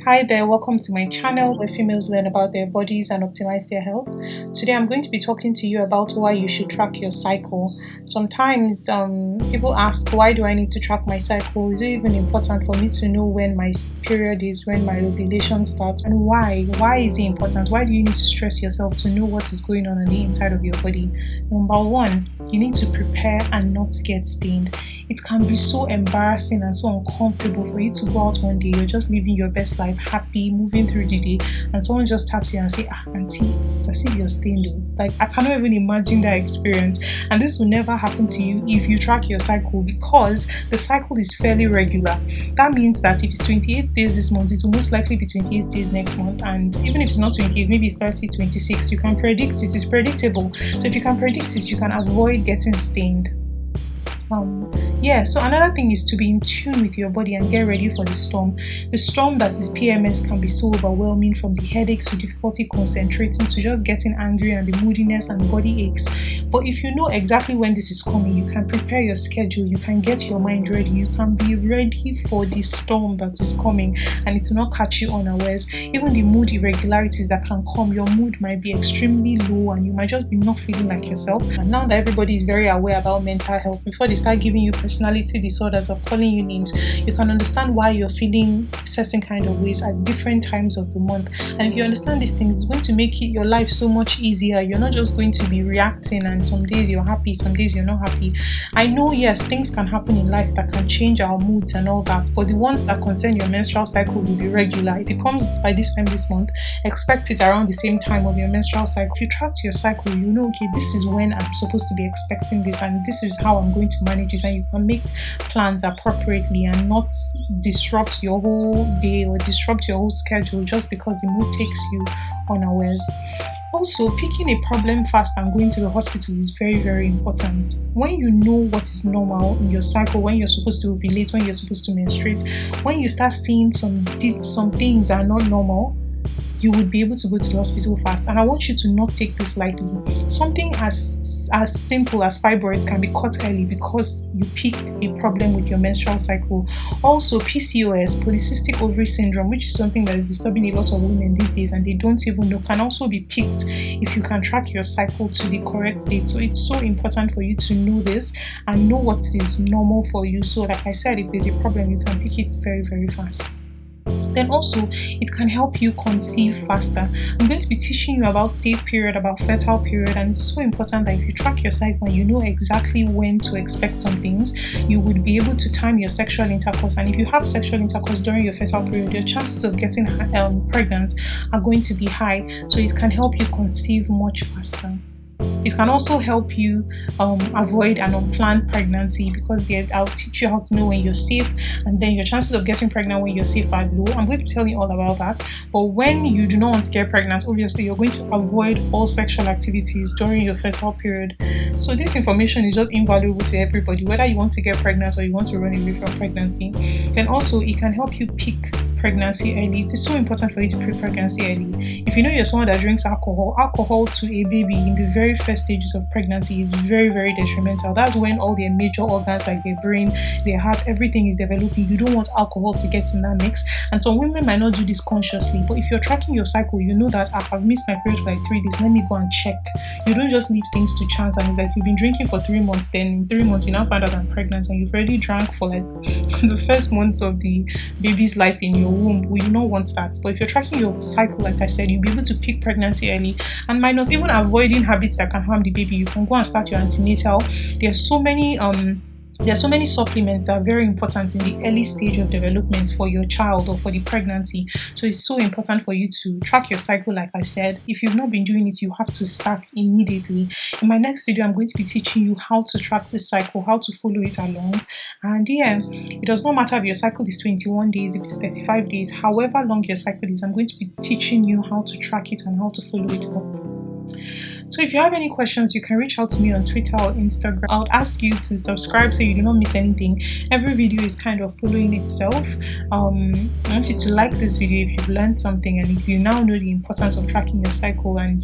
Hi there, welcome to my channel where females learn about their bodies and optimize their health. Today I'm going to be talking to you about why you should track your cycle. Sometimes people ask, why do I need to track my cycle? Is it even important for me to know when my period is, when my ovulation starts, and why? Why is it important? Why do you need to stress yourself to know what is going on the inside of your body? Number one, you need to prepare and not get stained. It can be so embarrassing and so uncomfortable for you to go out one day, you're just living your best life, happy, moving through the day, and someone just taps you and say, auntie, it's as if you're stained though. Like, I cannot even imagine that experience. And this will never happen to you if you track your cycle, because the cycle is fairly regular. That means that if it's 28 days this month, it will most likely be 28 days next month. And even if it's not 28, maybe 30, 26, you can predict it. It's predictable. So if you can predict it, you can avoid getting stained. So another thing is to be in tune with your body and get ready for the storm. The storm that is PMS can be so overwhelming, from the headaches to difficulty concentrating to just getting angry and the moodiness and body aches. But if you know exactly when this is coming, you can prepare your schedule, you can get your mind ready, you can be ready for the storm that is coming, and it will not catch you unawares. Even the mood irregularities that can come, your mood might be extremely low and you might just be not feeling like yourself. And now that everybody is very aware about mental health, before they start giving you personality disorders or calling you names, you can understand why you're feeling certain kind of ways at different times of the month. And if you understand these things, it's going to make your life so much easier. You're not just going to be reacting and some days you're happy, some days you're not happy. I know, yes, things can happen in life that can change our moods and all that, but the ones that concern your menstrual cycle will be regular. If it comes by this time this month, expect it around the same time of your menstrual cycle. If you track your cycle, you know, okay, this is when I'm supposed to be expecting this and this is how I'm going to manage it, and you can make plans appropriately and not disrupt your whole day or disrupt your whole schedule just because the mood takes you unawares. Also, picking a problem fast and going to the hospital is very, very important. When you know what is normal in your cycle, when you're supposed to ovulate, when you're supposed to menstruate, when you start seeing some things are not normal, you would be able to go to the hospital fast. And I want you to not take this lightly. Something as simple as fibroids can be caught early because you picked a problem with your menstrual cycle. Also, PCOS, polycystic ovary syndrome, which is something that is disturbing a lot of women these days and they don't even know, can also be picked if you can track your cycle to the correct date. So it's so important for you to know this and know what is normal for you. So like I said, if there's a problem, you can pick it very, very fast. Then also, it can help you conceive faster. I'm going to be teaching you about safe period, about fertile period, and it's so important that if you track your cycle and you know exactly when to expect some things, you would be able to time your sexual intercourse. And if you have sexual intercourse during your fertile period, your chances of getting pregnant are going to be high. So it can help you conceive much faster. It can also help you avoid an unplanned pregnancy, because I'll teach you how to know when you're safe, and then your chances of getting pregnant when you're safe are low. I'm going to tell you all about that. But when you do not want to get pregnant, obviously you're going to avoid all sexual activities during your fertile period. So this information is just invaluable to everybody, whether you want to get pregnant or you want to run away from pregnancy. Then also, it can help you pick pregnancy early. It is so important for you to pre-pregnancy early. If you know you're someone that drinks alcohol to a baby in the very first stages of pregnancy is very, very detrimental. That's when all their major organs like their brain, their heart, everything is developing. You don't want alcohol to get in that mix. And some women might not do this consciously, but if you're tracking your cycle, you know that I've missed my period for like 3 days. Let me go and check. You don't just leave things to chance, and it's like you've been drinking for 3 months, then in 3 months you now find out I'm pregnant, and you've already drank for like the first months of the baby's life in your womb. We do not want that. But if you're tracking your cycle, like I said, you'll be able to pick pregnancy early, and minus even avoiding habits that can harm the baby. You can go and start your antenatal. There's so many supplements that are very important in the early stage of development for your child or for the pregnancy. So it's so important for you to track your cycle. Like I said, if you've not been doing it, you have to start immediately. In my next video, I'm going to be teaching you how to track this cycle, how to follow it along. And yeah, it does not matter if your cycle is 21 days, if it's 35 days, however long your cycle is, I'm going to be teaching you how to track it and how to follow it up. So if you have any questions, you can reach out to me on Twitter or Instagram. I would ask you to subscribe so you do not miss anything. Every video is kind of following itself. I want you to like this video if you've learned something, and if you now know the importance of tracking your cycle, and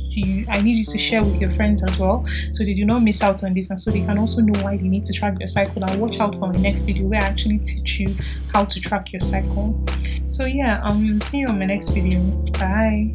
I need you to share with your friends as well so they do not miss out on this, and so they can also know why they need to track their cycle. And watch out for my next video where I actually teach you how to track your cycle. So yeah, see you on my next video. Bye.